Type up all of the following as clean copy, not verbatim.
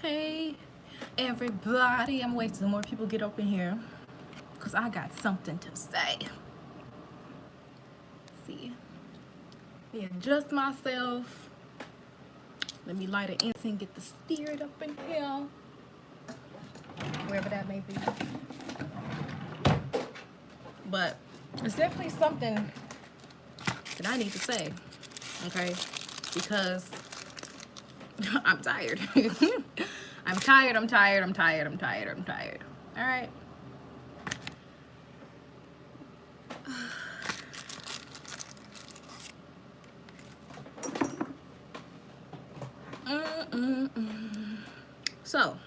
Hey, everybody. I'm waiting till more people get up in here because I got something to say. Let's see. Let me adjust myself. Let me light an incense and get the spirit up in here. Wherever that may be. But it's definitely something that I need to say. Okay? Because I'm tired. I'm tired. All right. So,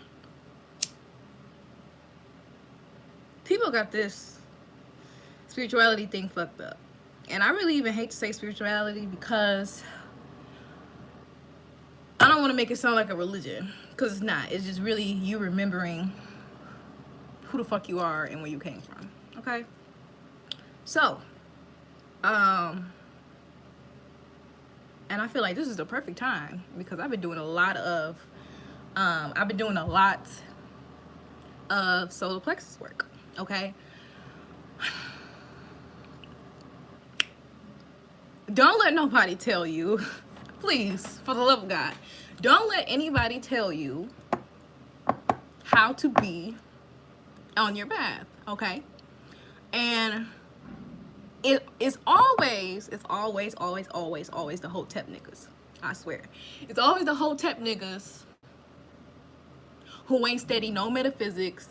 people got this spirituality thing fucked up. And I really even hate to say spirituality because I don't want to make it sound like a religion, because it's not. It's just really you remembering who the fuck you are and where you came from. Okay? So, and I feel like this is the perfect time because I've been doing a lot of solar plexus work. Okay? Don't let nobody tell you, please, for the love of God, don't let anybody tell you how to be on your path, okay? And it's always the Hotep niggas. I swear. It's always the Hotep niggas who ain't steady no metaphysics,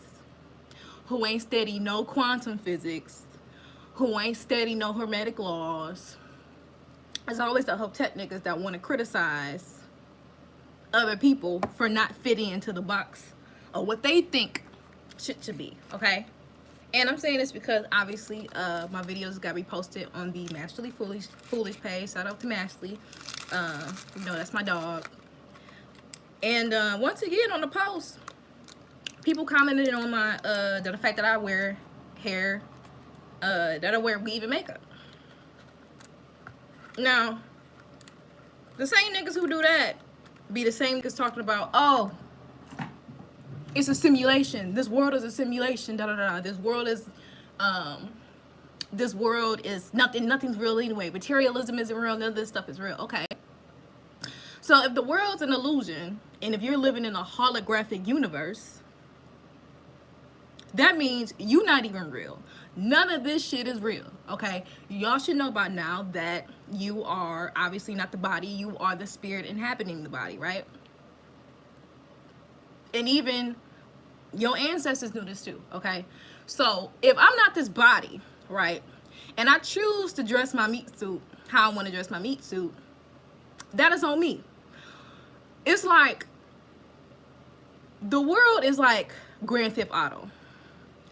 who ain't steady no quantum physics, who ain't steady no hermetic laws. It's always the Hotep niggas that want to criticize other people for not fitting into the box of what they think shit should be, okay? And I'm saying this because obviously my videos got reposted on the Masterly Foolish page. Shout out to Masterly. You know, that's my dog. And once again on the post, people commented on my the fact that I wear hair, that I wear weave and makeup. Now, the same niggas who do that be the same niggas talking about, oh, it's a simulation. This world is a simulation. Da da da. This world is nothing. Nothing's real anyway. Materialism isn't real. None of this stuff is real. Okay. So if the world's an illusion, and if you're living in a holographic universe, that means you're not even real. None of this shit is real, okay? Y'all should know by now that you are obviously not the body. You are the spirit inhabiting the body, right? And even your ancestors knew this too, okay? So if I'm not this body, right, and I choose to dress my meat suit how I want to dress my meat suit, that is on me. It's like the world is like Grand Theft Auto,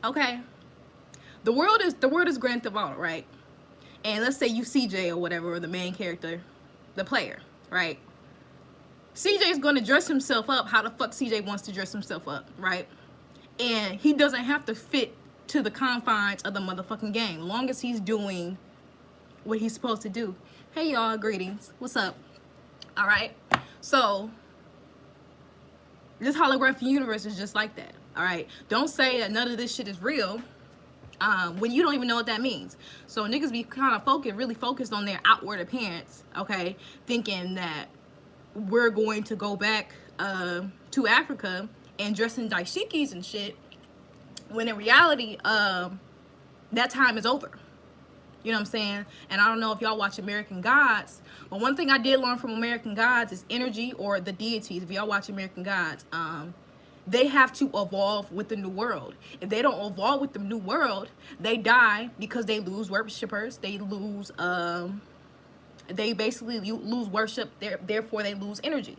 okay? The world is Grand Theft Auto, right? And let's say you CJ or whatever, or the main character, the player, right? CJ is going to dress himself up how the fuck CJ wants to dress himself up, right? And he doesn't have to fit to the confines of the motherfucking game, long as he's doing what he's supposed to do. Hey y'all, greetings. What's up? All right. So this holographic universe is just like that. All right. Don't say that none of this shit is real when you don't even know what that means. So niggas be kind of really focused on their outward appearance, okay, thinking that we're going to go back to Africa and dress in dashikis and shit, when in reality that time is over. You know what I'm saying? And I don't know if y'all watch American Gods, but one thing I did learn from American Gods is energy, or the deities. If y'all watch American Gods, they have to evolve with the new world. If they don't evolve with the new world, they die because they lose worshippers. They lose, they basically lose worship. Therefore, they lose energy.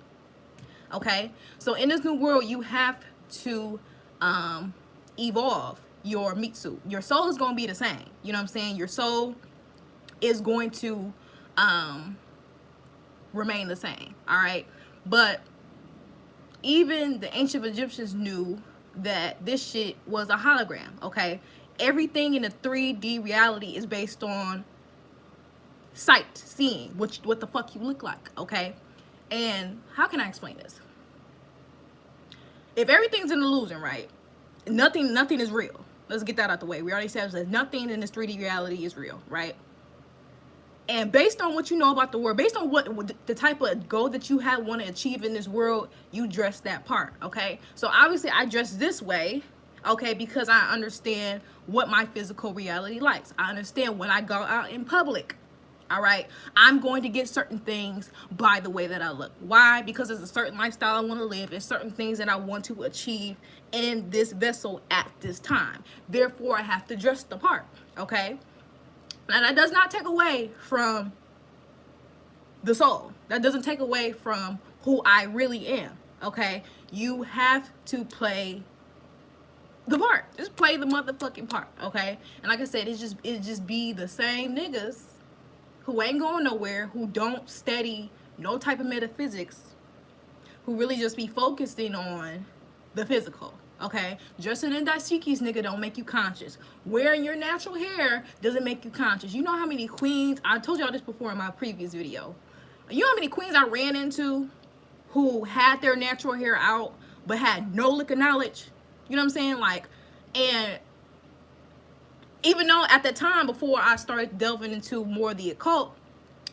Okay? So in this new world, you have to evolve your meat suit. Your soul is going to be the same. You know what I'm saying? Your soul is going to remain the same. All right? But even the ancient Egyptians knew that this shit was a hologram, okay? Everything in the 3D reality is based on sight, seeing what the fuck you look like, okay? And how can I explain this? If everything's an illusion, right? Nothing is real. Let's get that out the way. We already established that nothing in this 3D reality is real, right? And based on what you know about the world, based on what the type of goal that you have want to achieve in this world, you dress that part, okay? So obviously I dress this way, okay, because I understand what my physical reality likes. I understand when I go out in public, all right, I'm going to get certain things by the way that I look. Why? Because there's a certain lifestyle I want to live. There's certain things that I want to achieve in this vessel at this time. Therefore, I have to dress the part, okay? Now, that does not take away from the soul. That doesn't take away from who I really am, okay? You have to play the part. Just play the motherfucking part, okay? And like I said, it just be the same niggas who ain't going nowhere, who don't study no type of metaphysics, who really just be focusing on the physical. Okay, dressing in dashikis, nigga, don't make you conscious. Wearing your natural hair doesn't make you conscious. You know how many queens, I told y'all this before in my previous video. You know how many queens I ran into who had their natural hair out but had no lick of knowledge? You know what I'm saying? Like, and even though at the time, before I started delving into more of the occult,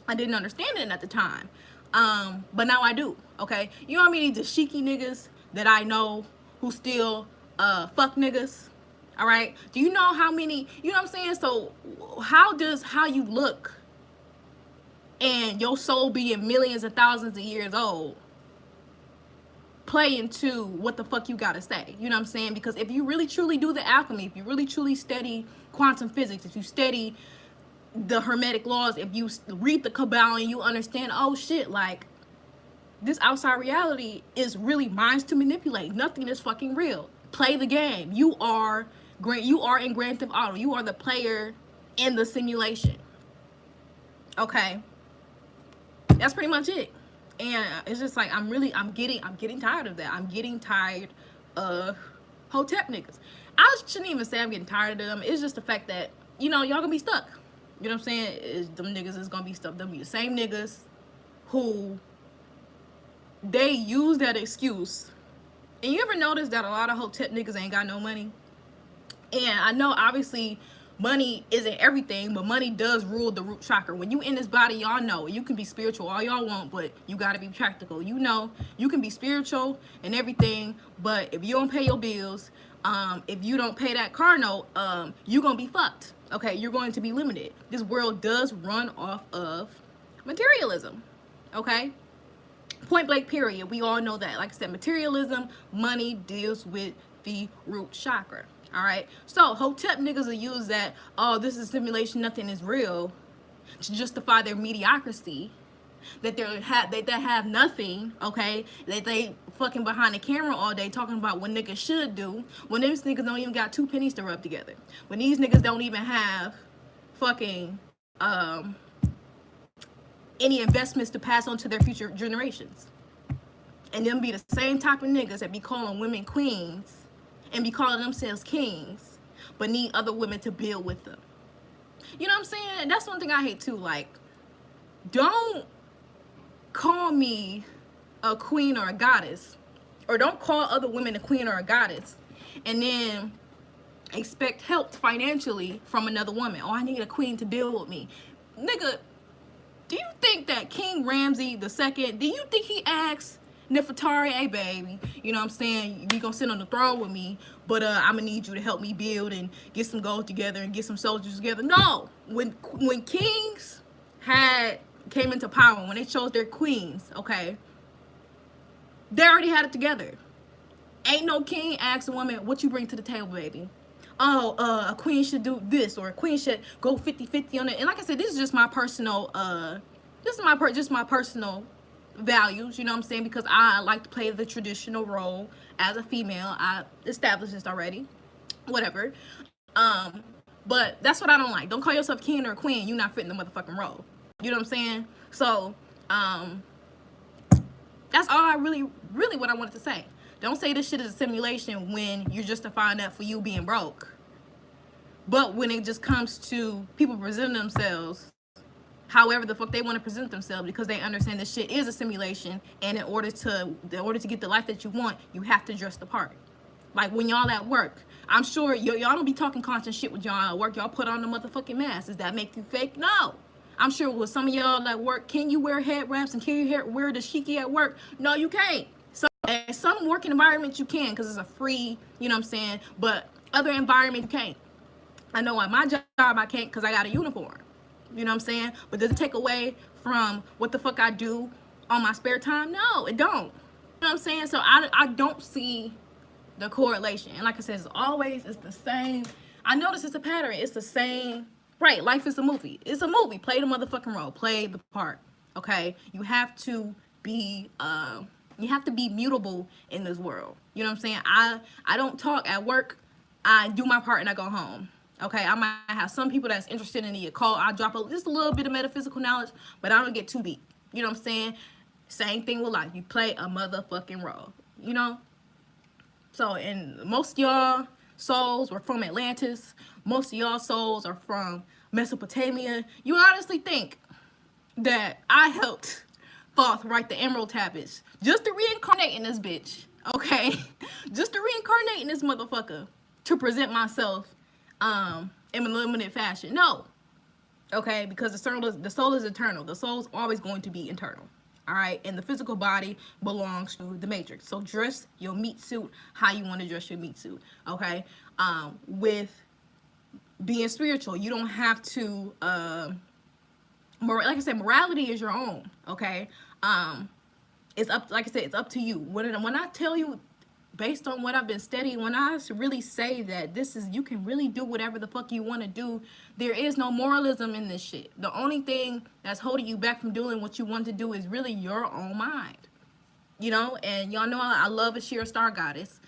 I didn't understand it at the time. But now I do, okay? You know how many dashiki niggas that I know who still fuck niggas, all right? Do you know how many, you know what I'm saying? So how does how you look and your soul being millions and thousands of years old play into what the fuck you gotta say? You know what I'm saying? Because if you really truly do the alchemy, if you really truly study quantum physics, if you study the hermetic laws, if you read the Kabbalah and you understand, oh shit, like, this outside reality is really minds to manipulate. Nothing is fucking real. Play the game. You are in Grand Theft Auto. You are the player in the simulation. Okay, that's pretty much it. And it's just like I'm getting tired of that. I'm getting tired of Hotep niggas. I shouldn't even say I'm getting tired of them. It's just the fact that, you know, y'all gonna be stuck. You know what I'm saying? Them niggas is gonna be stuck. They'll be the same niggas who they use that excuse. And you ever notice that a lot of Hotep niggas ain't got no money? And I know obviously money isn't everything, but money does rule the root chakra. When you in this body, y'all know you can be spiritual all y'all want, but you gotta be practical. You know, you can be spiritual and everything, but if you don't pay your bills, if you don't pay that car note, you're gonna be fucked. Okay, you're going to be limited. This world does run off of materialism. Okay, point blank period. We all know that. Like I said, materialism, money deals with the root chakra. All right, so Hotep niggas will use that, oh, this is simulation, nothing is real, to justify their mediocrity, that they have nothing, okay, that they fucking behind the camera all day talking about what niggas should do, when these niggas don't even got 2 pennies to rub together, when these niggas don't even have fucking any investments to pass on to their future generations. And them be the same type of niggas that be calling women queens and be calling themselves kings, but need other women to build with them. You know what I'm saying? That's one thing I hate too. Like, don't call me a queen or a goddess, or don't call other women a queen or a goddess, and then expect help financially from another woman. Oh, I need a queen to build with me. Nigga, do you think that King Ramsey II, do you think he asked Nefertari, hey baby, you know what I'm saying, you gonna sit on the throne with me, but I'm gonna need you to help me build and get some gold together and get some soldiers together? No. When kings came into power, when they chose their queens, okay, they already had it together. Ain't no king asked a woman, what you bring to the table, baby? Oh, a queen should do this, or a queen should go 50-50 on it. And like I said, this is just my personal just my personal values, you know what I'm saying, because I like to play the traditional role as a female. I established this already, whatever. But that's what I don't like. Don't call yourself king or queen, you not fitting the motherfucking role. You know what I'm saying? So that's all I really what I wanted to say. Don't say this shit is a simulation when you're justifying that for you being broke. But when it just comes to people presenting themselves however the fuck they want to present themselves, because they understand this shit is a simulation, and in order to get the life that you want, you have to dress the part. Like when y'all at work, I'm sure y'all don't be talking constant shit with y'all at work. Y'all put on the motherfucking mask. Does that make you fake? No. I'm sure with some of y'all at work, can you wear head wraps and can you wear the shiki at work? No, you can't. So in some working environments you can, because it's a free, you know what I'm saying, but other environments you can't. I know at my job I can't because I got a uniform. You know what I'm saying? But does it take away from what the fuck I do on my spare time? No, it don't. You know what I'm saying? So I don't see the correlation. And like I said, it's the same. I notice it's a pattern. It's the same. Right, life is a movie. It's a movie. Play the motherfucking role. Play the part. Okay? You have to be mutable in this world. You know what I'm saying? I don't talk at work. I do my part and I go home. Okay, I might have some people that's interested in the occult. I drop just a little bit of metaphysical knowledge, but I don't get too deep. You know what I'm saying? Same thing with life. You play a motherfucking role. You know? So, and most of y'all souls were from Atlantis. Most of y'all souls are from Mesopotamia. You honestly think that I helped Thoth write the Emerald Tablets just to reincarnate in this bitch, okay? Just to reincarnate in this motherfucker to present myself in a limited fashion? No, okay? Because the soul is eternal. The soul's always going to be internal. All right, and the physical body belongs to the matrix. So dress your meat suit how you want to dress your meat suit, okay? With being spiritual, you don't have to, like I said, morality is your own, okay? It's up, like I said, it's up to you. When I tell you, based on what I've been studying, when I really say that you can really do whatever the fuck you want to do, there is no moralism in this shit. The only thing that's holding you back from doing what you want to do is really your own mind. You know, and y'all know I love Ashira Star Goddess.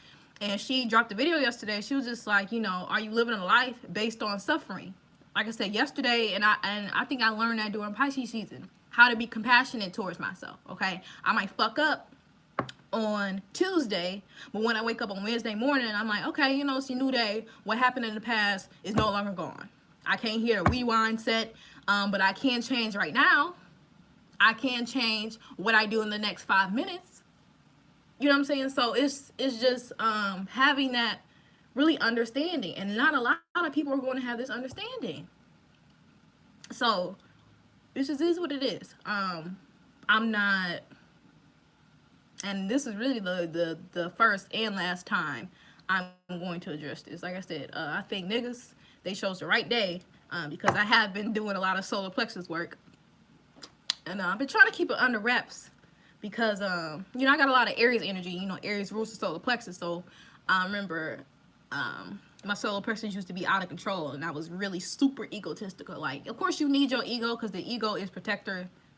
And she dropped a video yesterday. She was just like, you know, are you living a life based on suffering? Like I said yesterday, and I think I learned that during Pisces season, how to be compassionate towards myself, okay? I might fuck up on Tuesday, but when I wake up on Wednesday morning, I'm like, okay, you know, it's a new day. What happened in the past is no longer gone. I can't hear a rewind set, but I can change right now. I can change what I do in the next 5 minutes. You know what I'm saying? So it's just having that really understanding, and not a lot of people are going to have this understanding. So it just is what it is. I'm not. And this is really the first and last time I'm going to address this. Like I said, I think niggas, they chose the right day because I have been doing a lot of solar plexus work. And I've been trying to keep it under wraps because, you know, I got a lot of Aries energy. You know, Aries rules the solar plexus. So I remember my solar plexus used to be out of control, and I was really super egotistical. Like, of course you need your ego because the ego is the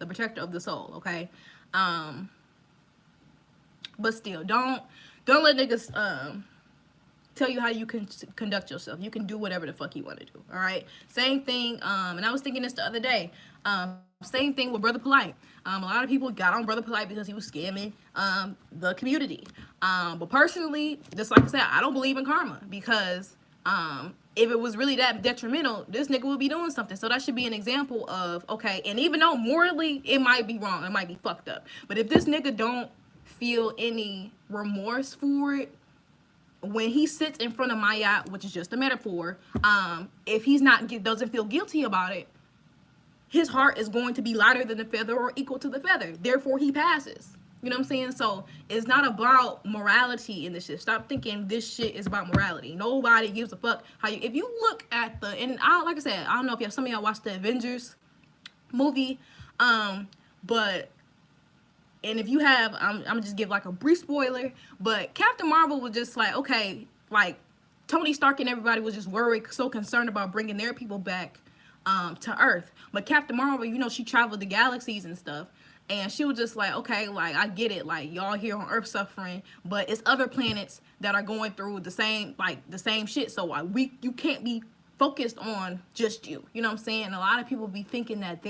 protector of the soul, okay? But still, don't let niggas tell you how you can conduct yourself. You can do whatever the fuck you want to do. All right. Same thing. And I was thinking this the other day. Same thing with Brother Polite. A lot of people got on Brother Polite because he was scamming the community. But personally, just like I said, I don't believe in karma because if it was really that detrimental, this nigga would be doing something. So that should be an example of, okay, and even though morally it might be wrong, it might be fucked up, but if this nigga don't feel any remorse for it when he sits in front of my yacht, which is just a metaphor, if he's doesn't feel guilty about it, his heart is going to be lighter than the feather or equal to the feather, therefore he passes. You know what I'm saying? So it's not about morality in this shit. Stop thinking this shit is about morality. Nobody gives a fuck how you, if you look at like I said, I don't know if some of y'all watched the Avengers movie, but and if you have, I'm gonna just give like a brief spoiler, but Captain Marvel was just like, okay, like Tony Stark and everybody was just worried, so concerned about bringing their people back to Earth. But Captain Marvel, you know, she traveled the galaxies and stuff, and she was just like, okay, like I get it, like y'all here on Earth suffering, but it's other planets that are going through the same shit. So you can't be focused on just you. You know what I'm saying? A lot of people be thinking that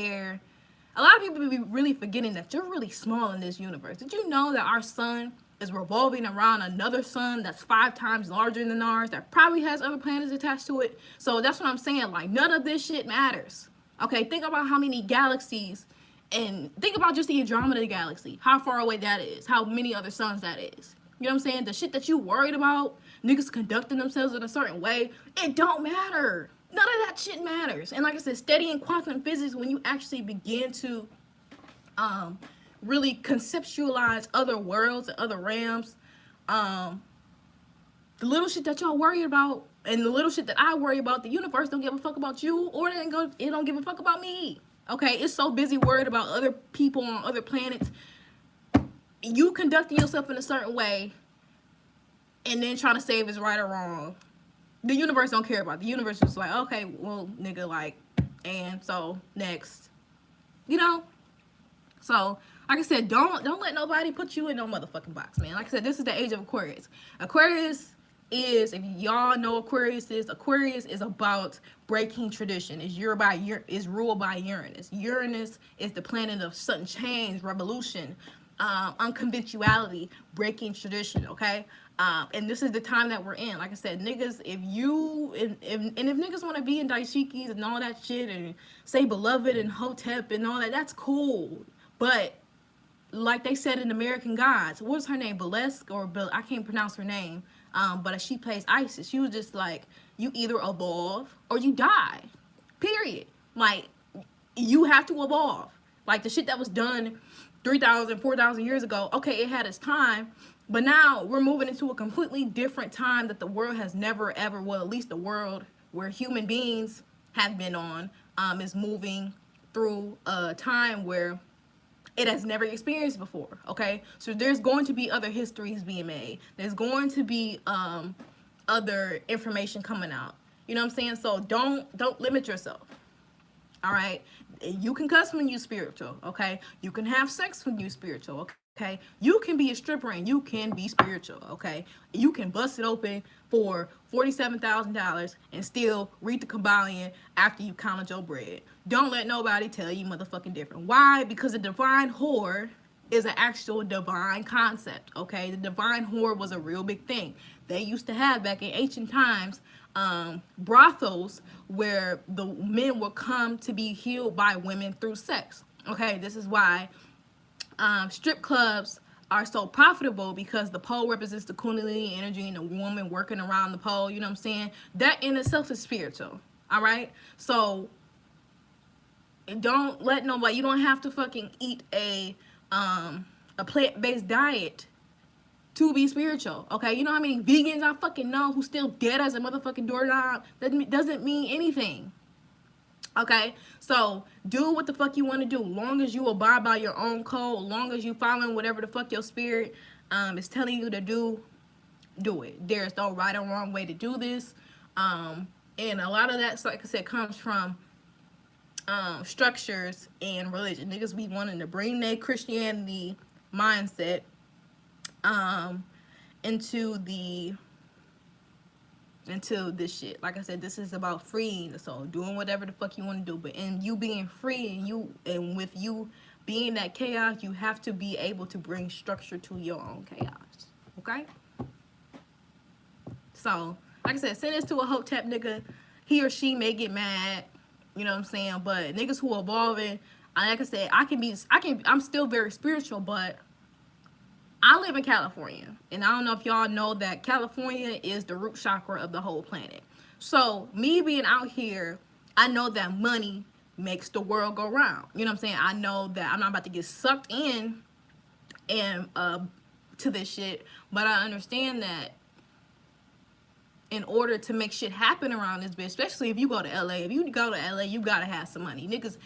a lot of people be really forgetting that you're really small in this universe. Did you know that our sun is revolving around another sun that's 5 times larger than ours, that probably has other planets attached to it? So that's what I'm saying. Like, none of this shit matters. Okay, think about how many galaxies, and think about just the Andromeda galaxy, how far away that is, how many other suns that is. You know what I'm saying? The shit that you worried about, niggas conducting themselves in a certain way, it don't matter. None of that shit matters. And like I said, studying quantum physics, when you actually begin to really conceptualize other worlds and other realms, the little shit that y'all worry about and the little shit that I worry about, the universe don't give a fuck about you, or it don't give a fuck about me. Okay, it's so busy worried about other people on other planets. You conducting yourself in a certain way and then trying to say if it's right or wrong. The universe don't care about it. The universe is like, okay, well, nigga, like, and so next. You know? So, like I said, don't let nobody put you in no motherfucking box, man. Like I said, this is the age of Aquarius. Aquarius is, if y'all know Aquarius is about breaking tradition. It's ruled by Uranus. Uranus is the planet of sudden change, revolution, unconventionality, breaking tradition, okay? And this is the time that we're in. Like I said, niggas, if niggas want to be in dashikis and all that shit and say beloved and Hotep and all that, that's cool. But like they said in American Gods, what's her name? Burlesque or I can't pronounce her name. But she plays Isis. She was just like, you either evolve or you die. Period. Like, you have to evolve. Like, the shit that was done 3,000, 4,000 years ago, okay, it had its time. But now we're moving into a completely different time that the world has never, ever, well, at least the world where human beings have been on, is moving through a time where it has never experienced before, okay? So there's going to be other histories being made. There's going to be other information coming out. You know what I'm saying? So don't limit yourself, all right? You can cuss when you spiritual, okay? You can have sex when you spiritual, okay? You can be a stripper and you can be spiritual, okay? You can bust it open for $47,000 and still read the Kabbalion after you counted your bread. Don't let nobody tell you motherfucking different. Why? Because the divine whore is an actual divine concept, okay? The divine whore was a real big thing. They used to have, back in ancient times, brothels where the men would come to be healed by women through sex, okay? This is why strip clubs are so profitable, because the pole represents the kundalini energy and the woman working around the pole. You know what I'm saying? That in itself is spiritual, all right? So don't let nobody, you don't have to fucking eat a plant-based diet to be spiritual, okay? You know how many vegans I fucking know who still dead as a motherfucking doorknob? That doesn't mean anything, okay? So do what the fuck you want to do. Long as you abide by your own code, long as you following whatever the fuck your spirit is telling you to do it. There's no right or wrong way to do this. And a lot of that, like I said, comes from structures and religion. Niggas be wanting to bring their Christianity mindset into this shit. Like I said, this is about freeing the soul, doing whatever the fuck you want to do. But in you being free and with you being that chaos, you have to be able to bring structure to your own chaos. Okay? So, like I said, send this to a Hotep nigga. He or she may get mad. You know what I'm saying? But niggas who are evolving, like I said, I'm still very spiritual, but I live in California, and I don't know if y'all know that California is the root chakra of the whole planet. So me being out here, I know that money makes the world go round. You know what I'm saying? I know that I'm not about to get sucked in and to this shit, but I understand that in order to make shit happen around this bitch, especially if you go to LA. If you go to LA, you gotta have some money. Niggas,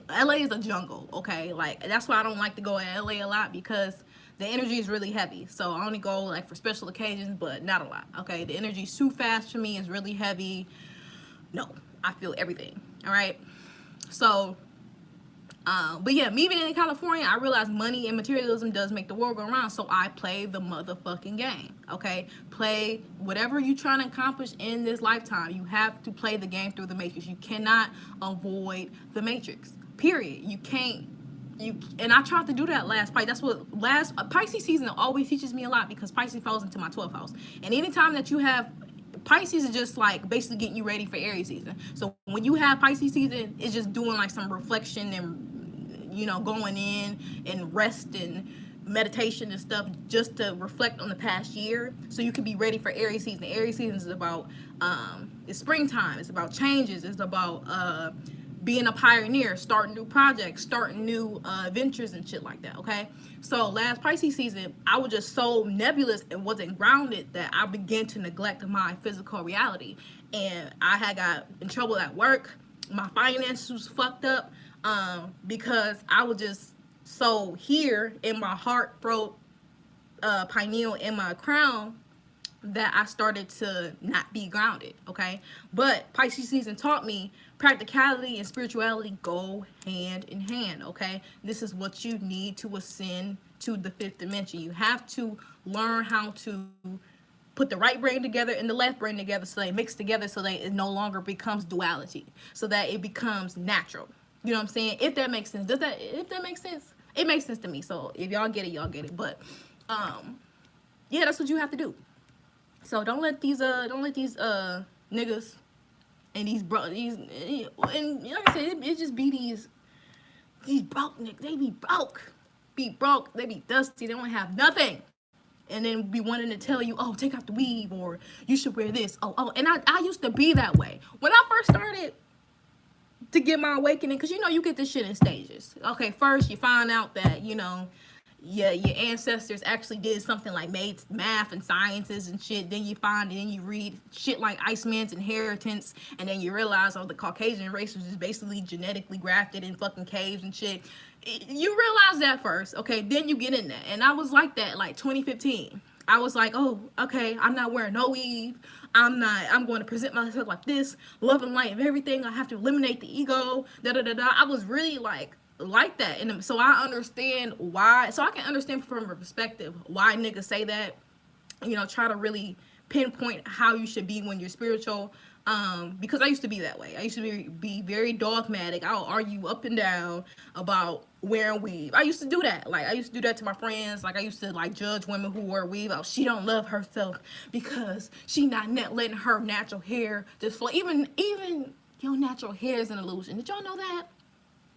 LA is a jungle, okay? Like, that's why I don't like to go to LA a lot, because the energy is really heavy. So I only go like for special occasions, but not a lot, okay? The energy's too fast for me. It's really heavy. No, I feel everything, all right? So, but yeah, me being in California, I realize money and materialism does make the world go around. So I play the motherfucking game, okay? Play whatever you're trying to accomplish in this lifetime. You have to play the game through the matrix. You cannot avoid the matrix, period. You can't. And I tried to do that last Pisces. That's what Pisces season always teaches me a lot, because Pisces falls into my 12th house. And anytime that you have Pisces is just like basically getting you ready for Aries season. So when you have Pisces season, it's just doing like some reflection and, you know, going in and rest and meditation and stuff just to reflect on the past year so you can be ready for Aries season. Aries season is about it's springtime, it's about changes, it's about being a pioneer, starting new projects, starting new ventures and shit like that, okay? So last Pisces season, I was just so nebulous and wasn't grounded that I began to neglect my physical reality. And I had got in trouble at work. My finances was fucked up because I was just so here in my heart, throat, pineal, and my crown that I started to not be grounded, okay? But Pisces season taught me practicality and spirituality go hand in hand, okay? This is what you need to ascend to the fifth dimension. You have to learn how to put the right brain together and the left brain together so they mix together so that it no longer becomes duality, so that it becomes natural. You know what I'm saying? If that makes sense. If that makes sense? It makes sense to me. So if y'all get it, y'all get it. But yeah, that's what you have to do. So don't let these niggas and these and like I said, it just be these broke niggas. They be broke, they be dusty, they don't have nothing, and then be wanting to tell you, oh, take out the weave, or you should wear this. And I used to be that way when I first started to get my awakening, because you know you get this shit in stages. Okay, first you find out that, you know, yeah, your ancestors actually did something like made math and sciences and shit. Then you find and then you read shit like Iceman's Inheritance, and then you realize, oh, the Caucasian race was just basically genetically grafted in fucking caves and shit. You realize that first, okay? Then you get in that, and I was like that, like 2015. I was like, oh, okay, I'm not wearing no weave. I'm going to present myself like this, love and light of everything. I have to eliminate the ego. Da da da da. I was really like that, and so I understand why. So I can understand from a perspective why niggas say that. You know, try to really pinpoint how you should be when you're spiritual. Because I used to be that way. I used to be very dogmatic. I'll argue up and down about wearing weave. I used to do that. Like, I used to do that to my friends. Like, I used to, like, judge women who wear weave. Oh, she don't love herself because she not letting her natural hair just flow. Even your natural hair is an illusion. Did y'all know that?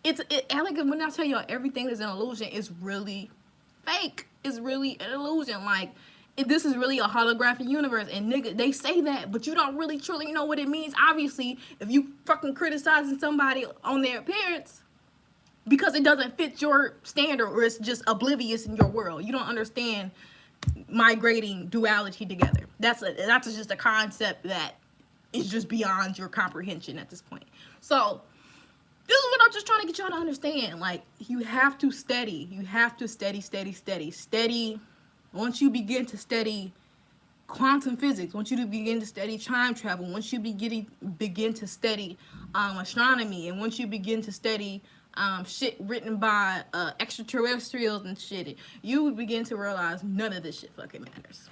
Like, when I tell y'all everything is an illusion, it's really fake. It's really an illusion. Like, this is really a holographic universe, and nigga, they say that, but you don't really truly know what it means. Obviously, if you fucking criticizing somebody on their appearance because it doesn't fit your standard, or it's just oblivious in your world, you don't understand migrating duality together. That's just a concept that is just beyond your comprehension at this point. So this is what I'm just trying to get y'all to understand. Like, you have to steady. You have to steady. Once you begin to study quantum physics, once you begin to study time travel, once you begin to study astronomy, and once you begin to study shit written by extraterrestrials and shit, you begin to realize none of this shit fucking matters.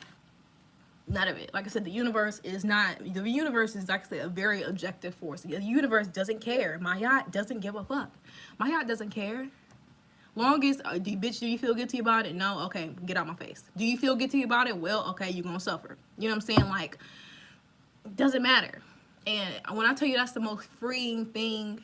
None of it. Like I said, the universe is like I said, a very objective force. The universe doesn't care. My yacht doesn't give a fuck. My yacht doesn't care. Longest, bitch, do you feel guilty about it? No? Okay, get out my face. Do you feel guilty about it? Well, okay, you're gonna suffer. You know what I'm saying? Like, it doesn't matter. And when I tell you that's the most freeing thing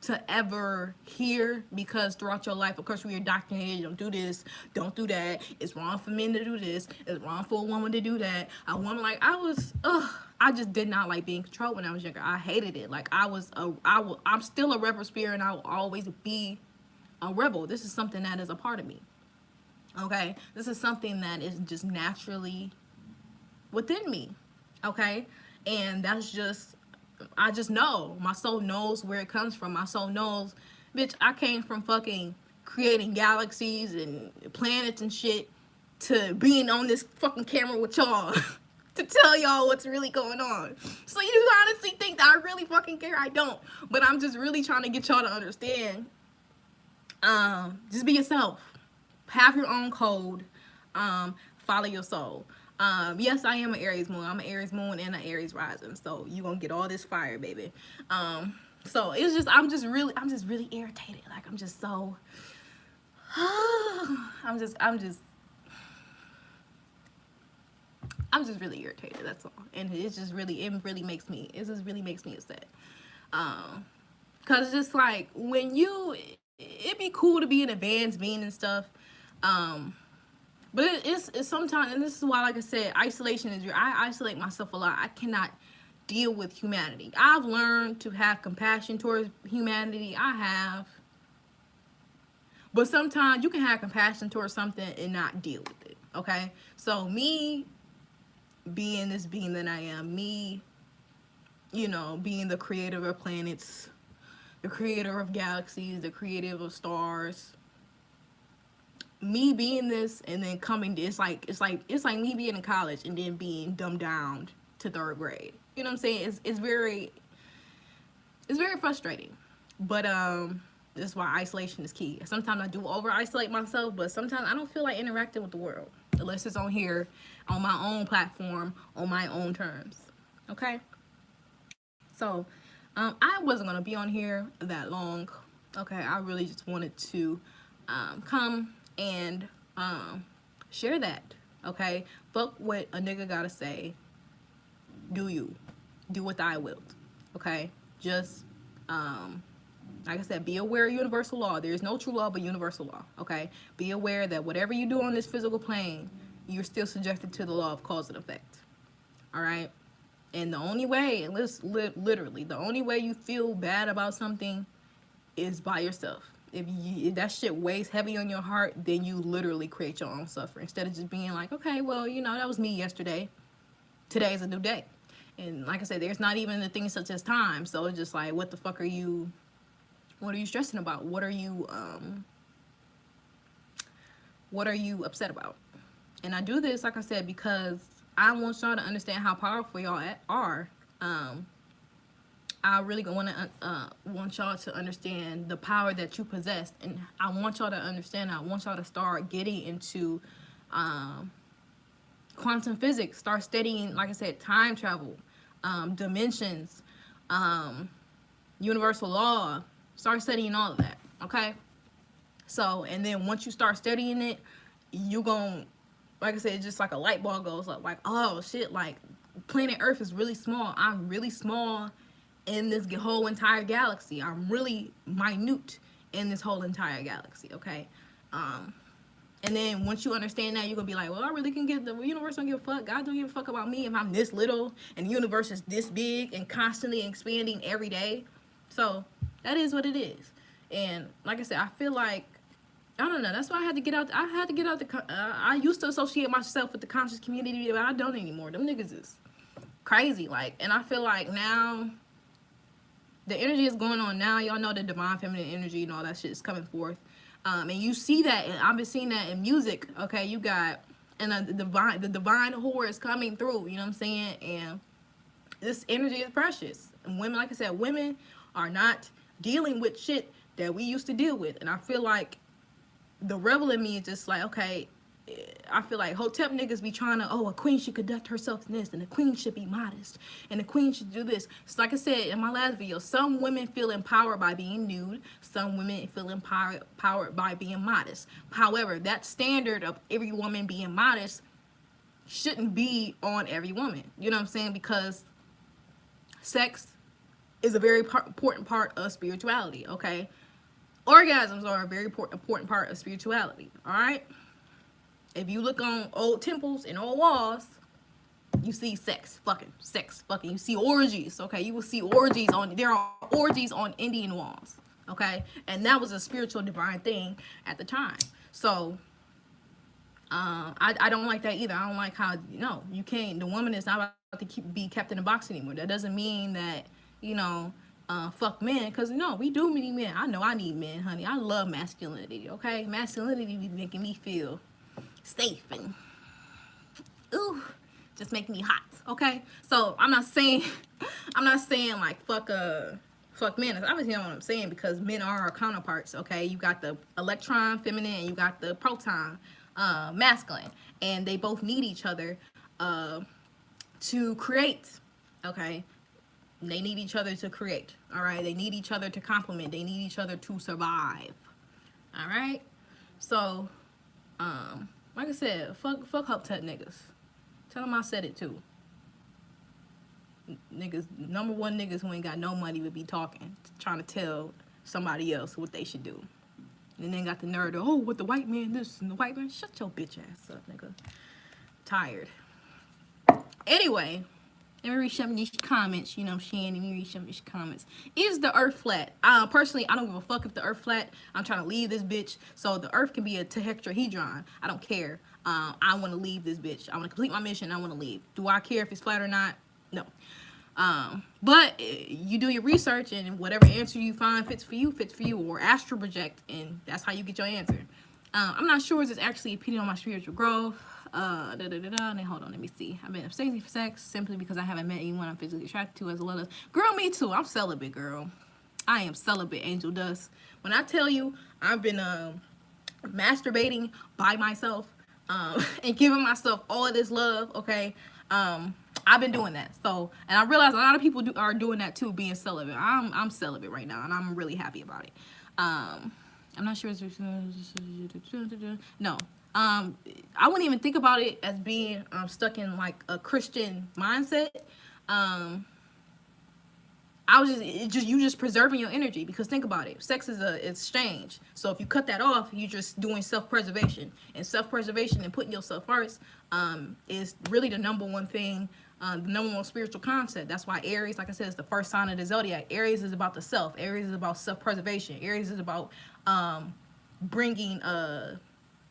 to ever hear, because throughout your life, of course, we are indoctrinated. Don't do this, don't do that. It's wrong for men to do this. It's wrong for a woman to do that. I just did not like being controlled when I was younger. I hated it. Like, I'm still a rebel spirit, and I will always be a rebel. This is something that is a part of me. Okay, this is something that is just naturally within me. Okay, and that's just, I just know. My soul knows where it comes from. My soul knows, bitch, I came from fucking creating galaxies and planets and shit to being on this fucking camera with y'all to tell y'all what's really going on. So you honestly think that I really fucking care? I don't. But I'm just really trying to get y'all to understand. Just be yourself. Have your own code. Follow your soul. Yes, I am an Aries moon. I'm an Aries moon and an Aries rising. So you gonna get all this fire, baby. So it's just, I'm just really irritated. Like, I'm just so, I'm just, I'm just really irritated, that's all. And it just really makes me upset. Cause it's just like when it'd be cool to be in advanced being and stuff. But it's sometimes, and this is why, like I said, isolation is real. I isolate myself a lot. I cannot deal with humanity. I've learned to have compassion towards humanity. I have. But sometimes you can have compassion towards something and not deal with it. Okay? So me being this being that I am, me, being the creator of planets, the creator of galaxies, the creator of stars, me being this and then coming to, it's like me being in college and then being dumbed down to 3rd grade. You know what I'm saying? It's very frustrating. But that's why isolation is key. Sometimes I do over isolate myself, but sometimes I don't feel like interacting with the world unless it's on here, on my own platform, on my own terms. Okay? So I wasn't gonna be on here that long. Okay, I really just wanted to come and share that. Okay, fuck what a nigga gotta say. Do you do what I will? Okay, just like I said, be aware of universal law. There is no true law but universal law. Okay, be aware that whatever you do on this physical plane, you're still subjected to the law of cause and effect. All right. And the only way, literally, the only way you feel bad about something is by yourself. If that shit weighs heavy on your heart, then you literally create your own suffering. Instead of just being like, okay, well, that was me yesterday. Today's a new day. And like I said, there's not even the things such as time. So it's just like, what the fuck what are you stressing about? What are you upset about? And I do this, like I said, because I want y'all to understand how powerful y'all are. I really want y'all to understand the power that you possess, and I want y'all to understand. I want y'all to start getting into quantum physics. Start studying, like I said, time travel, dimensions, universal law. Start studying all of that. Okay. So, and then once you start studying it, you gon', like I said, just like a light bulb goes up, like, oh shit, like planet Earth is really small. I'm really small in this whole entire galaxy. I'm really minute in this whole entire galaxy. Okay. And then once you understand that, you're gonna be like, well, I really can the universe don't give a fuck. God don't give a fuck about me if I'm this little and the universe is this big and constantly expanding every day. So that is what it is. And like I said, I feel like, I don't know. That's why I had to get out. I used to associate myself with the conscious community, but I don't anymore. Them niggas is crazy. Like, and I feel like now the energy is going on now. Y'all know the divine feminine energy and all that shit is coming forth. And you see that, and I've been seeing that in music. Okay, you got, and the divine whore is coming through. You know what I'm saying? And this energy is precious. And women, like I said, women are not dealing with shit that we used to deal with. And I feel like the rebel in me is just like, okay, I feel like Hotep niggas be trying to, a queen should conduct herself in this, and the queen should be modest, and the queen should do this. So like I said in my last video, some women feel empowered by being nude, some women feel empowered by being modest. However, that standard of every woman being modest shouldn't be on every woman. You know what I'm saying? Because sex is a very important part of spirituality, okay? Orgasms are a very important part of spirituality, all right? If you look on old temples and old walls, you see sex, fucking. You see orgies, okay? You will see orgies there are orgies on Indian walls, okay? And that was a spiritual divine thing at the time. So, I don't like that either. I don't like how, you can't, the woman is not about to be kept in a box anymore. That doesn't mean that, fuck men, because we do need men. I know I need men, honey. I love masculinity, okay? Masculinity be making me feel safe and just making me hot, okay? So I'm not saying like fuck men. Obviously, you know what I'm saying, because men are our counterparts, okay? You got the electron feminine and you got the proton masculine, and they both need each other to create, okay? They need each other to create, all right? They need each other to complement. They need each other to survive, all right? So, like I said, fuck Hotep niggas. Tell them I said it too. Niggas, number one niggas who ain't got no money would be talking, trying to tell somebody else what they should do. And then got the nerd, oh, what the white man this and the white man. Shut your bitch ass up, nigga. Tired. Anyway, let me read some of these comments. You know what I'm saying? Let me read some of these comments. Is the earth flat? Personally, I don't give a fuck if the earth flat. I'm trying to leave this bitch. So the earth can be a tetrahedron. I don't care. I want to leave this bitch. I want to complete my mission. I want to leave. Do I care if it's flat or not? No. But you do your research, and whatever answer you find fits for you, or astral project, and that's how you get your answer. I'm not sure if it's actually impeding on my spiritual growth. Hold on, let me see. I've been abstaining for sex simply because I haven't met anyone I'm physically attracted to, as well as, girl, me too. I'm celibate, girl. I am celibate, Angel Dust. When I tell you I've been masturbating by myself, and giving myself all of this love, okay, I've been doing that. So, and I realize a lot of people are doing that too, being celibate. I'm celibate right now, and I'm really happy about it. I'm not sure. No. I wouldn't even think about it as being stuck in like a Christian mindset. You just preserving your energy, because think about it. Sex is a exchange. So if you cut that off, you're just doing self-preservation. And self-preservation and putting yourself first is really the number one thing, the number one spiritual concept. That's why Aries, like I said, is the first sign of the zodiac. Aries is about the self. Aries is about self-preservation. Aries is about bringing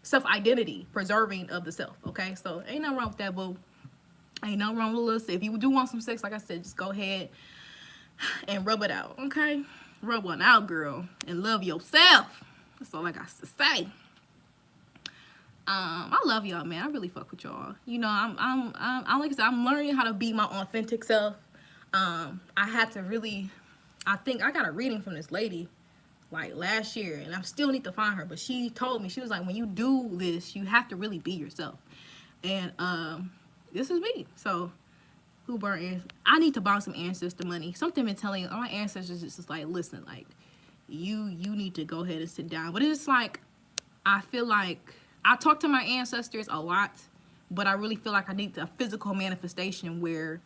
self-identity, preserving of the self. Okay, so ain't nothing wrong with that, boo. Ain't nothing wrong with us. If you do want some sex, like I said, just go ahead and rub it out, okay? Rub one out, girl, and love yourself. That's all I got to say. I love y'all, man. I really fuck with y'all. You know, I'm like I said, I'm learning how to be my authentic self. I had to really, I think I got a reading from this lady like last year, and I still need to find her, but she told me, she was like, when you do this, you have to really be yourself. And this is me. So who burned? I need to borrow some ancestor money. Something been telling my ancestors is just like, listen, like you need to go ahead and sit down. But it's like, I feel like I talk to my ancestors a lot, but I really feel like I need a physical manifestation where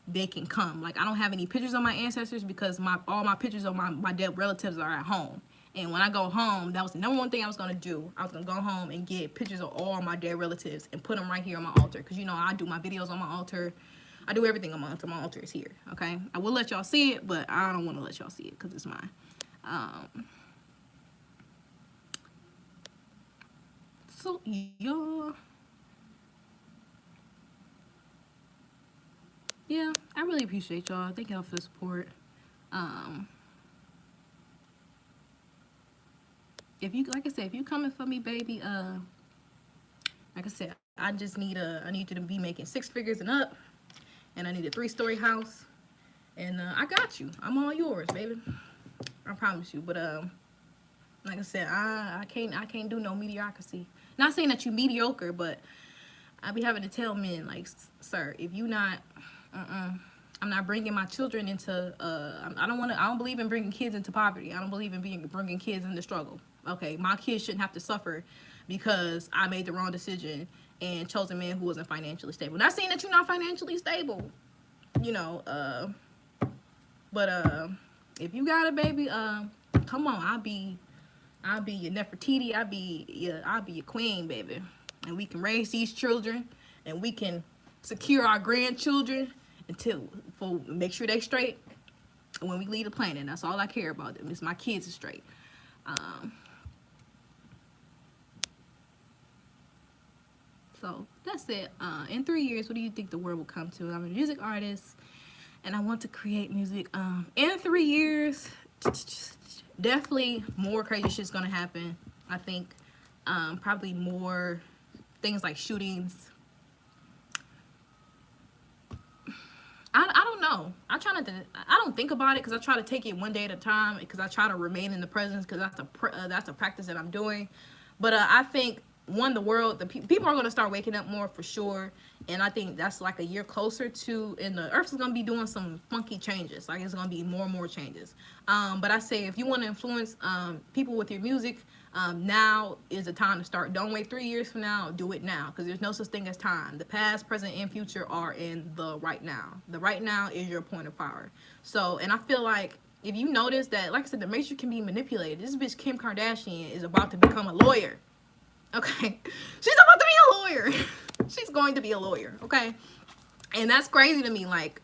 they can come. Like, I don't have any pictures of my ancestors because all my pictures of my dead relatives are at home. And when I go home, that was the number one thing I was going to do. I was going to go home and get pictures of all my dead relatives and put them right here on my altar. Because, you know, I do my videos on my altar. I do everything on my altar. My altar is here, okay? I will let y'all see it, but I don't want to let y'all see it because it's mine. So, y'all... yeah, I really appreciate y'all. Thank y'all for the support. If you, like I said, if you coming for me, baby, like I said, I just need I need you to be making 6 figures and up, and I need a 3-story house, and I got you. I'm all yours, baby. I promise you. But like I said, I can't do no mediocrity. Not saying that you mediocre, but I be having to tell men, like, sir, if you not, I'm not bringing my children into, I don't believe in bringing kids into poverty. I don't believe in bringing kids into struggle. Okay, my kids shouldn't have to suffer because I made the wrong decision and chose a man who wasn't financially stable. Not saying that you're not financially stable, you know, but if you got a baby, come on, I'll be your Nefertiti. I'll be your queen, baby, and we can raise these children, and we can secure our grandchildren make sure they straight when we leave the planet. That's all I care about. Them is my kids are straight. So that's it. In 3 years, what do you think the world will come to? I'm a music artist, and I want to create music. In 3 years, definitely more crazy shit's gonna happen. I think probably more things like shootings. I don't know. I don't think about it because I try to take it one day at a time because I try to remain in the presence because that's a practice that I'm doing. But I think the world, the people are going to start waking up more for sure. And I think that's like a year closer to, and the earth is going to be doing some funky changes. Like, it's going to be more and more changes. But I say, if you want to influence people with your music, now is the time to start. Don't wait 3 years from now. Do it now, because there's no such thing as time. The past, present, and future are in the right now. The right now is your point of power. So, and I feel like, if you notice that, like I said, the matrix can be manipulated. This bitch Kim Kardashian is about to become a lawyer. Okay, she's about to be a lawyer. She's going to be a lawyer. Okay, and that's crazy to me. Like,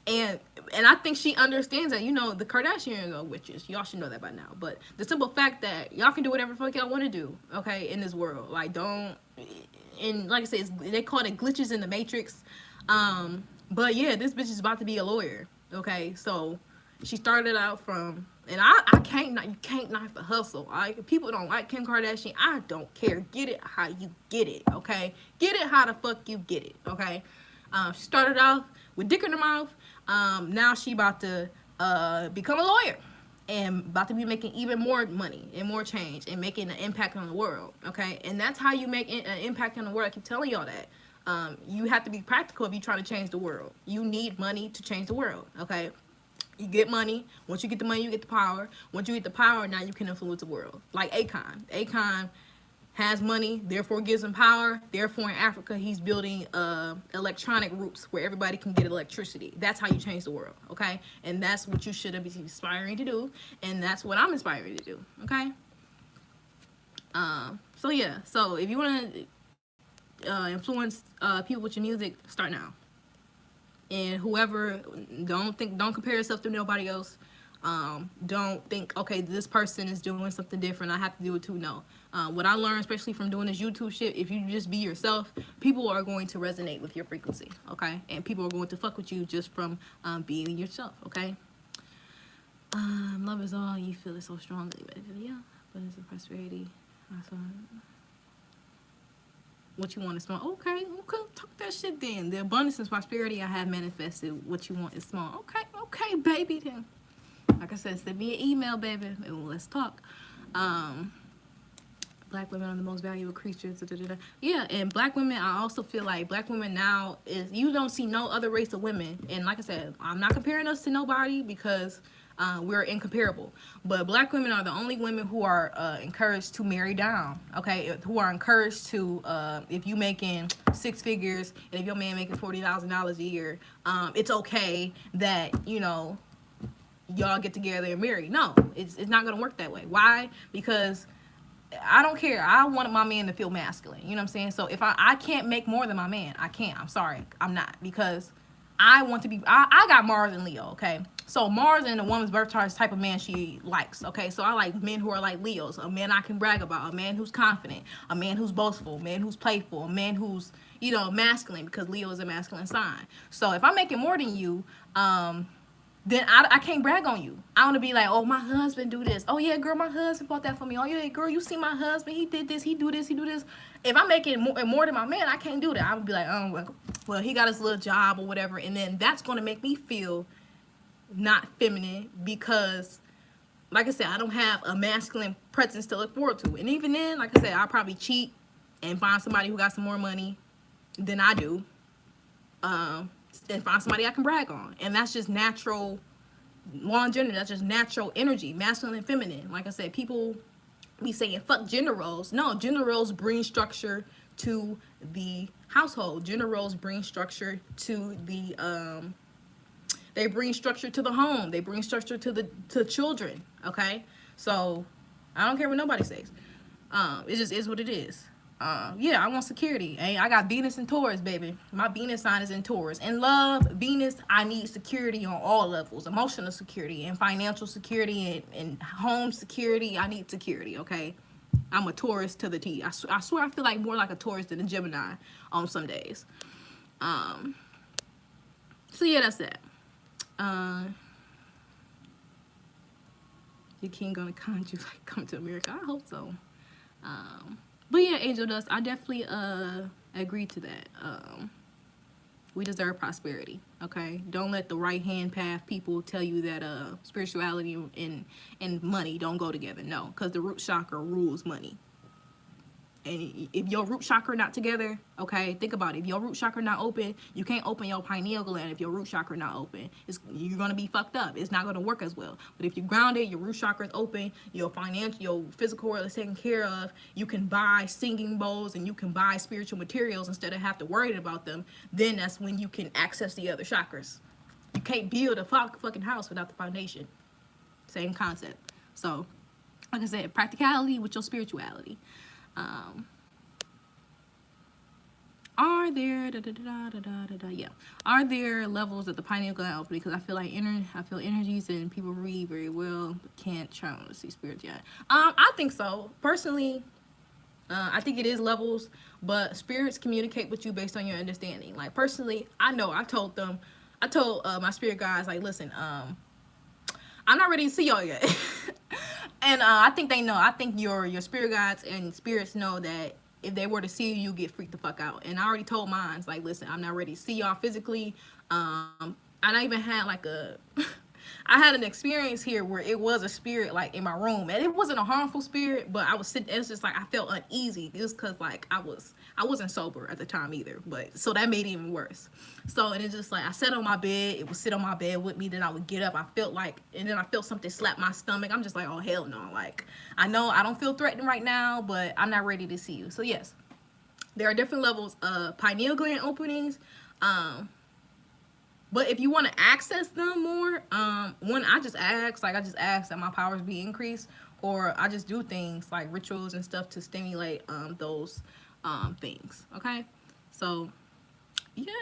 and I think she understands that. You know, the Kardashians are witches. Y'all should know that by now. But the simple fact that y'all can do whatever the fuck y'all want to do. Okay, in this world, like, don't. And like I said, they call it glitches in the matrix. But yeah, this bitch is about to be a lawyer. Okay, so she started out from, and I can't, you can't knock the hustle. If people don't like Kim Kardashian, I don't care. Get it how you get it, okay? Get it how the fuck you get it, okay? She started off with dick in her mouth. Now she about to become a lawyer and about to be making even more money and more change and making an impact on the world, okay? And that's how you make an impact on the world. I keep telling y'all that. You have to be practical if you're trying to change the world. You need money to change the world, okay? You get money. Once you get the money, you get the power. Once you get the power, now you can influence the world. Like Akon. Akon has money, therefore gives him power. Therefore, in Africa, he's building electronic routes where everybody can get electricity. That's how you change the world, okay? And that's what you should be aspiring to do. And that's what I'm aspiring to do, okay? So, yeah. So, if you want to influence people with your music, start now. And whoever, don't compare yourself to nobody else. Don't think, okay, this person is doing something different, I have to do it too. No. What I learned, especially from doing this YouTube shit, if you just be yourself, people are going to resonate with your frequency, okay? And people are going to fuck with you just from being yourself, okay? Love is all, you feel it so strongly. But yeah, but it's a prosperity. What you want is small. Okay, talk that shit then. The abundance and prosperity I have manifested. What you want is small. Okay, baby. Then, like I said, send me an email, baby, and let's talk. Black women are the most valuable creatures. Yeah, and black women, I also feel like black women now is, you don't see no other race of women. And like I said, I'm not comparing us to nobody because we're incomparable. But black women are the only women who are encouraged to marry down, okay? Who are encouraged to, if you making 6 figures and if your man making $40,000 a year, it's okay that, you know, y'all get together and marry. No, it's not gonna work that way. Why? Because I don't care. I want my man to feel masculine. You know what I'm saying? So if I can't make more than my man, I can't. I'm sorry. I'm not. Because I want to be, I got Mars and Leo, okay? So Mars in a woman's birth chart is the type of man she likes, okay? So I like men who are like Leos, a man I can brag about, a man who's confident, a man who's boastful, a man who's playful, a man who's, you know, masculine, because Leo is a masculine sign. So if I'm making more than you, then I can't brag on you. I want to be like, oh, my husband do this. Oh, yeah, girl, my husband bought that for me. Oh, yeah, girl, you see my husband. He did this. He do this. He do this. If I'm making more than my man, I can't do that. I would be like, oh, well, he got his little job or whatever. And then that's going to make me feel not feminine because, like I said, I don't have a masculine presence to look forward to. And even then, like I said, I'll probably cheat and find somebody who got some more money than I do. And find somebody I can brag on. And that's just natural longevity. That's just natural energy, masculine and feminine. Like I said, people be saying fuck gender roles. No, gender roles bring structure to the household. Gender roles bring structure to the they bring structure to the home. They bring structure to children. Okay? So I don't care what nobody says. It just is what it is. Yeah, I want security. I got Venus and Taurus, baby. My Venus sign is in Taurus. In love, Venus, I need security on all levels. Emotional security and financial security and home security. I need security, okay? I'm a Taurus to the T. I swear I feel like more like a Taurus than a Gemini on some days. So yeah, that's that. Your king gonna conjure like come to America. I hope so. But yeah, Angel Dust, I definitely agree to that. We deserve prosperity, okay? Don't let the right hand path people tell you that spirituality and money don't go together. No, because the root chakra rules money. And if your root chakra not together, okay, think about it. If your root chakra not open, you can't open your pineal gland. If your root chakra not open, you're gonna be fucked up. It's not gonna work as well. But if you're grounded, your root chakra is open, your financial, your physical world is taken care of, you can buy singing bowls and you can buy spiritual materials instead of have to worry about them. Then that's when you can access the other chakras. You can't build a fucking house without the foundation. Same concept. So, like I said, practicality with your spirituality. Are there Are there levels at the pineal gland open? Because I feel like energies and people read very well but can't channel to see spirits yet. I think so. Personally, I think it is levels, but spirits communicate with you based on your understanding. Like personally, I know I told my spirit guides, like, listen, I'm not ready to see y'all yet. And I think they know. I think your spirit guides and spirits know that if they were to see you, you get freaked the fuck out. And I already told mine, like, listen, I'm not ready to see y'all physically. And I even had like I had an experience here where it was a spirit like in my room, and it wasn't a harmful spirit, but I was sitting. It's just like I felt uneasy. It was because like I wasn't sober at the time either, but so that made it even worse. So and it's just like I sat on my bed. It would sit on my bed with me. Then I would get up. And then I felt something slap my stomach. I'm just like, oh hell no! Like I know I don't feel threatened right now, but I'm not ready to see you. So yes, there are different levels of pineal gland openings. But if you want to access them more, one, I just ask that my powers be increased, or I just do things like rituals and stuff to stimulate those things. Okay, so yeah,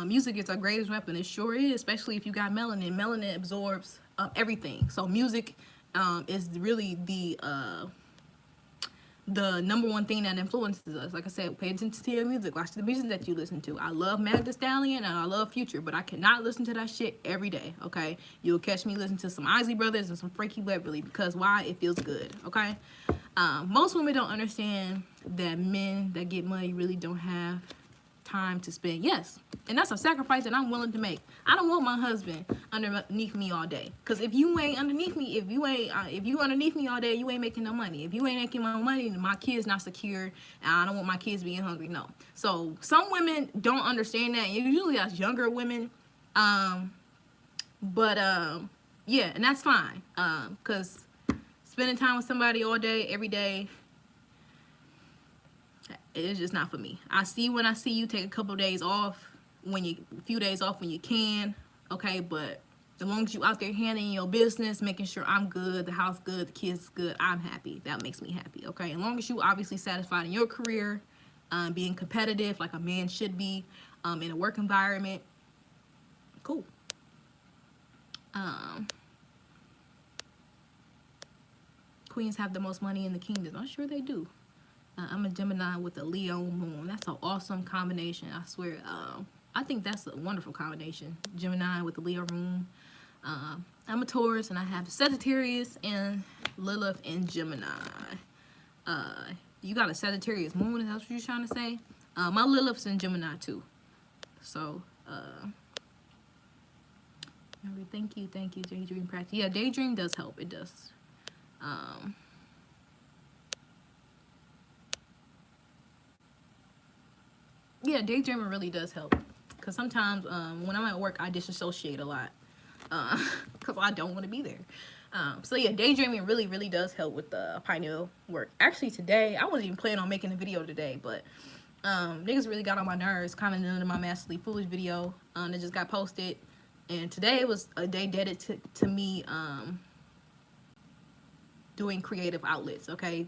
music is our greatest weapon. It sure is, especially if you got melanin. Melanin absorbs everything. So music is really the number one thing that influences us. Like I said, pay attention to your music. Watch the music that you listen to. I love Meg Thee Stallion and I love Future, but I cannot listen to that shit every day, okay? You'll catch me listening to some Isley Brothers and some Frankie Beverly, because why? It feels good, okay? Most women don't understand that men that get money really don't have time to spend. Yes, and that's a sacrifice that I'm willing to make. I don't want my husband underneath me all day, because if you ain't underneath me, if you underneath me all day, you ain't making no money. If you ain't making my money, my kids not secure, and I don't want my kids being hungry. No. So some women don't understand that, and usually that's younger women. Yeah, and that's fine, because spending time with somebody all day every day, it's just not for me. I see when I see you, take a couple of days off, a few days off when you can, okay? But as long as you out there handling your business, making sure I'm good, the house good, the kids good, I'm happy. That makes me happy, okay? As long as you obviously satisfied in your career, being competitive like a man should be, in a work environment, cool. Queens have the most money in the kingdom. I'm sure they do. I'm a Gemini with a Leo moon. That's an awesome combination. I swear. I think that's a wonderful combination. Gemini with the Leo moon. I'm a Taurus, and I have Sagittarius and Lilith in Gemini. You got a Sagittarius moon. Is that what you're trying to say? My Lilith's in Gemini too. So, thank you, Daydream Practice. Yeah, Daydream does help. It does. Yeah, daydreaming really does help, because sometimes when I'm at work, I disassociate a lot, because I don't want to be there. So yeah, daydreaming really does help with the pineal work. Actually, today, I wasn't even planning on making a video today, but niggas really got on my nerves commenting under my Massively Foolish video that just got posted. And today was a day dedicated to me doing creative outlets, okay?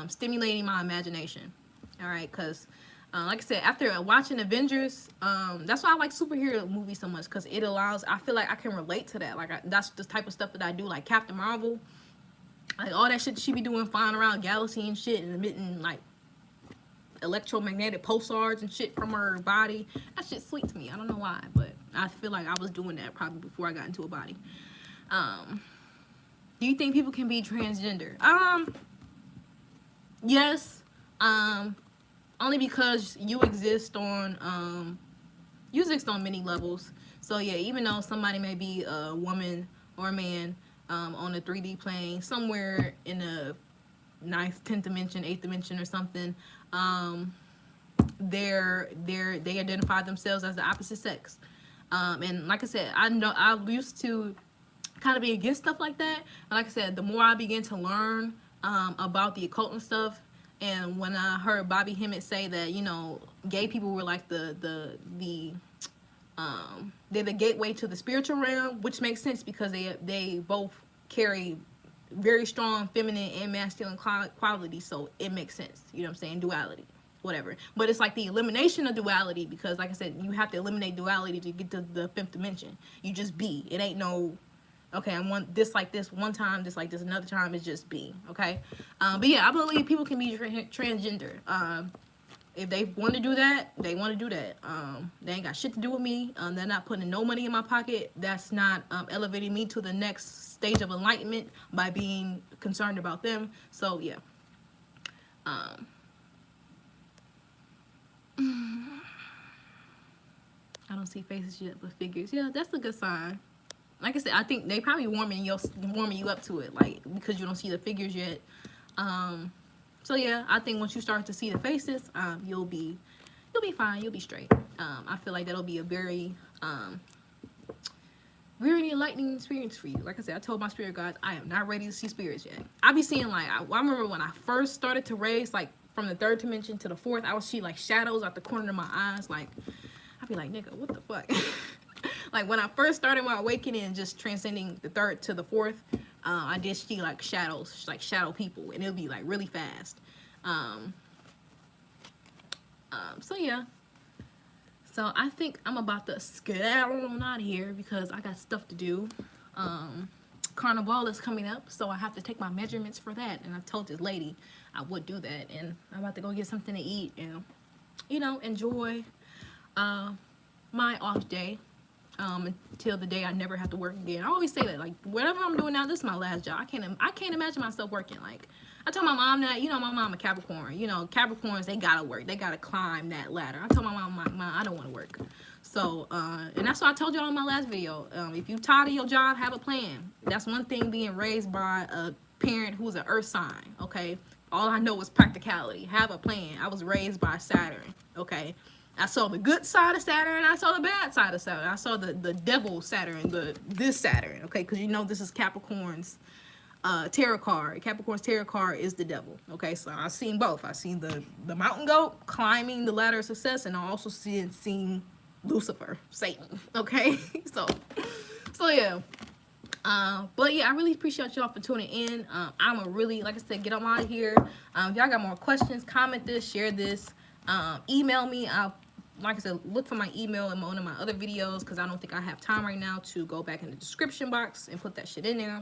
Stimulating my imagination, all right? Because like I said, after watching Avengers, that's why I like superhero movies so much, because it allows, I feel like I can relate to that. Like, that's the type of stuff that I do, like Captain Marvel. Like, all that shit she be doing, flying around galaxy and shit, and emitting, like, electromagnetic pulsars and shit from her body. That shit's sweet to me. I don't know why, but I feel like I was doing that probably before I got into a body. Do you think people can be transgender? Yes. Only because you exist on many levels. So yeah, even though somebody may be a woman or a man, on the 3D plane, somewhere in the 9th, 10th dimension, 8th dimension or something. They identify themselves as the opposite sex. And like I said, I know I used to kind of be against stuff like that. And like I said, the more I began to learn about the occult and stuff, and when I heard Bobby Hemmett say that, you know, gay people were like they're the gateway to the spiritual realm, which makes sense because they both carry very strong feminine and masculine qualities, so it makes sense. You know what I'm saying? Duality, whatever. But it's like the elimination of duality, because like I said, you have to eliminate duality to get to the 5th dimension. You just be. It ain't no, okay, I want this like this one time, this like this another time. It's just be. Okay. But yeah, I believe people can be transgender. If they want to do that, they want to do that. They ain't got shit to do with me. They're not putting no money in my pocket. That's not elevating me to the next stage of enlightenment by being concerned about them. So yeah. I don't see faces yet, but figures. Yeah, that's a good sign. Like I said, I think they probably warming you up to it, like, because you don't see the figures yet. So yeah, I think once you start to see the faces, you'll be fine. You'll be straight. I feel like that'll be a very enlightening experience for you. Like I said, I told my spirit guides, I am not ready to see spirits yet. I be seeing like, I remember when I first started to raise, like from the 3rd dimension to the 4th, I would see like shadows out the corner of my eyes. Like, I'd be like, nigga, what the fuck? Like when I first started my awakening and just transcending the 3rd to the 4th, I did see like shadows, like shadow people, and it'll be like really fast. So yeah. So I think I'm about to skedaddle on out of here because I got stuff to do. Carnival is coming up, so I have to take my measurements for that. And I told this lady I would do that, and I'm about to go get something to eat and, you know, enjoy my off day. Until the day I never have to work again. I always say that, like, whatever I'm doing now, this is my last job. I can't imagine myself working. Like, I told my mom that, you know, my mom a Capricorn. You know, Capricorns, they gotta work. They gotta climb that ladder. I told my mom, I don't want to work. So, and that's what I told y'all in my last video. If you tired of your job, have a plan. That's one thing being raised by a parent who's an earth sign, okay? All I know is practicality. Have a plan. I was raised by Saturn, okay? I saw the good side of Saturn, I saw the bad side of Saturn. I saw the devil Saturn, this Saturn, okay? Because you know this is Capricorn's tarot card. Capricorn's tarot card is the devil, okay? So I've seen both. I've seen the mountain goat climbing the ladder of success, and I also seen Lucifer, Satan, okay? so yeah. But yeah, I really appreciate y'all for tuning in. I'm a really, like I said, get on out of here. If y'all got more questions, comment this, share this. Email me. Like I said, look for my email in one of my other videos, because I don't think I have time right now to go back in the description box and put that shit in there.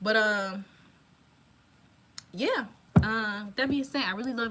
But yeah, that being said, I really love